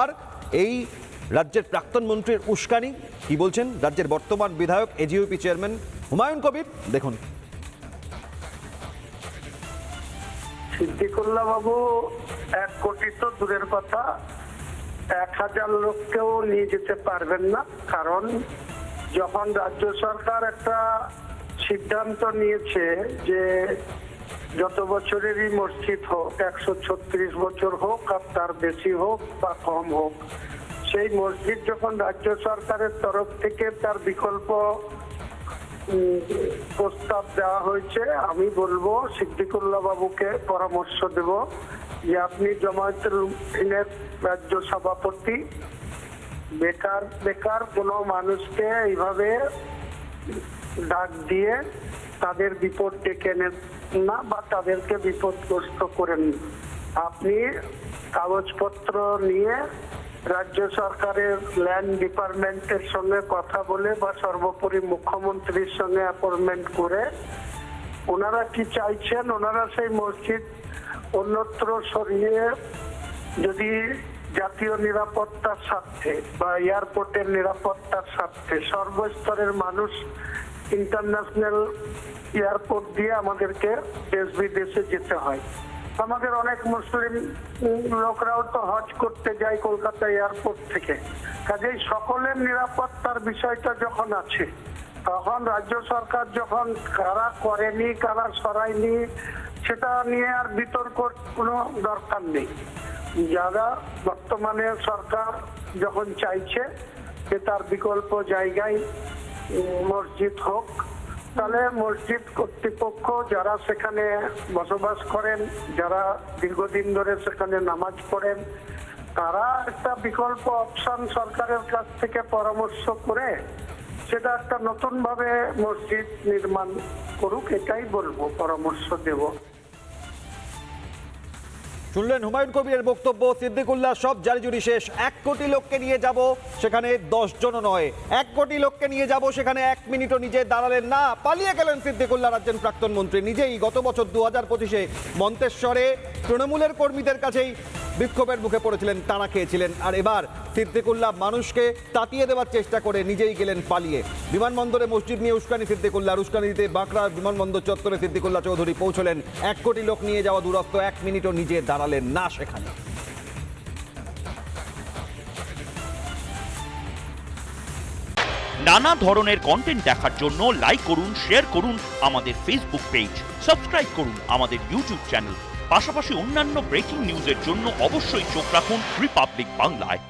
আর এই রাজ্যের প্রাক্তন মন্ত্রীর উস্কানি কি বলছেন রাজ্যের বর্তমান বিধায়ক এজিইউপি চেয়ারম্যান হুমায়ুন কবির, দেখুন। সিদ্দিকুল্লাহ বাবু 1 কোটি তো দূরের কথা, 1000 লোককেও নিয়ে যেতে পারবেন না। কারণ যখন রাজ্য সরকার একটা সিদ্ধান্ত নিয়েছে যে যত বছরেরই মসজিদ হোক, 136 বছর হোক আর তার বেশি হোক বা কম হোক, সেই মসজিদ যখন রাজ্য সরকারের তরফ থেকে তার বিকল্প প্রস্তাব দেওয়া হয়েছে, আমি বলবো সিদ্দিকুল্লাহ বাবুকে পরামর্শ দেব যে আপনি জামায়াতুল মুসলিমের রাজ্য সভাপতি, বেকার কোনো মানুষকে এইভাবে ডাক দিয়ে তাদের বিপদ ডেকে নেন না বা তাদেরকে বিপদগ্রস্ত করেন না। আপনি কাগজপত্র নিয়ে রাজ্য সরকারের ল্যান্ড ডিপার্টমেন্টের সঙ্গে কথা বলে বা সর্বোপরি মুখ্যমন্ত্রীর সঙ্গে অ্যাপয়েন্টমেন্ট করে ওনারা কি চাইছেন, ওনারা সেই মসজিদ অন্যত্র সরিয়ে যদি জাতীয় নিরাপত্তার স্বার্থে বা এয়ারপোর্টের নিরাপত্তার স্বার্থে সর্বস্তরের মানুষ ইন্টারন্যাশনাল এয়ারপোর্ট দিয়ে আমাদেরকে দেশ বিদেশে যেতে হয়। আমাদের অনেক মুসলিম লোকরাও তো হজ করতে যায় কলকাতা এয়ারপোর্ট থেকে। কাজেই সকলের নিরাপত্তার বিষয়টা যখন আছে, তখন রাজ্য সরকার যখন কারা করেনি কারা সরায়নি সেটা নিয়ে আর বিতর্ক কোনো দরকার নেই। যারা বর্তমানে সরকার যখন চাইছে যে তার বিকল্প জায়গায় মসজিদ হোক, তাহলে মসজিদ কর্তৃপক্ষ যারা সেখানে বসবাস করেন, যারা দীর্ঘদিন ধরে সেখানে নামাজ পড়েন, তারা একটা বিকল্প অপশন সরকারের কাছ থেকে পরামর্শ করে সেটা একটা নতুন ভাবে মসজিদ নির্মাণ করুক, এটাই বলবো, পরামর্শ দেব। শুনলেন হুমায়ুন কবিরের বক্তব্য। সিদ্দিকুল্লাহ সব জারিজুরি শেষ, 1 কোটি লোককে নিয়ে যাব সেখানে 10 জনও নয়, 1 কোটি লোককে নিয়ে যাব সেখানে 1 মিনিটও নিজে দাঁড়ালেন না, পালিয়ে গেলেন সিদ্দিকুল্লাহ রাজ্যের প্রাক্তন মন্ত্রী। নিজেই গত বছর 2025-এ মন্তেশ্বরে তৃণমূলের কর্মীদের কাছেই বিক্ষোভের মুখে পড়েছিলেন, টানা খেয়েছিলেন। আর এবার সিদ্দিকুল্লাহ মানুষকে তাতিয়ে দেওয়ার চেষ্টা করে নিজেই গেলেন পালিয়ে। বিমানবন্দরে মসজিদ নিয়ে উস্কানি সিদ্দিকুল্লাহ, উস্কানি দিতে বাঁকড়া বিমানবন্দর চত্বরে সিদ্দিকুল্লাহ চৌধুরী পৌঁছলেন। 1 কোটি লোক নিয়ে যাওয়া দূরত্ব, 1 মিনিটও নিজে দাঁড়ালেন না সেখানে। নানা ধরনের কন্টেন্ট দেখার জন্য লাইক করুন, শেয়ার করুন আমাদের ফেসবুক পেজ, সাবস্ক্রাইব করুন আমাদের ইউটিউব চ্যানেল। পাশাপাশি অন্যান্য ব্রেকিং নিউজের জন্য অবশ্যই চোখ রাখুন রিপাবলিক বাংলায়।